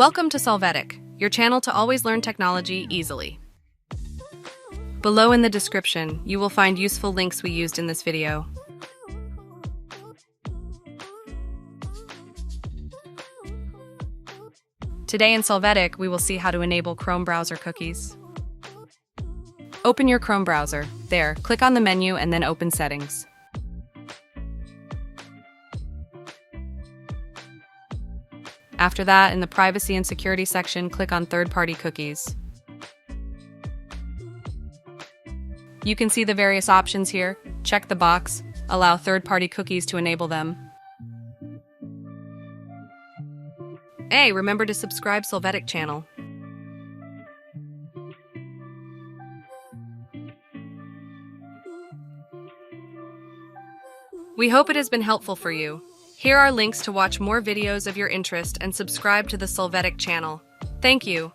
Welcome to Solvetic, your channel to always learn technology easily. Below in the description, you will find useful links we used in this video. Today in Solvetic, we will see how to enable Chrome browser cookies. Open your Chrome browser. There, click on the menu and then open Settings. After that, in the Privacy and Security section, click on Third-Party Cookies. You can see the various options here. Check the box. Allow third-party cookies to enable them. Hey, remember to subscribe Solvetic channel. We hope it has been helpful for you. Here are links to watch more videos of your interest and subscribe to the Solvetic channel. Thank you.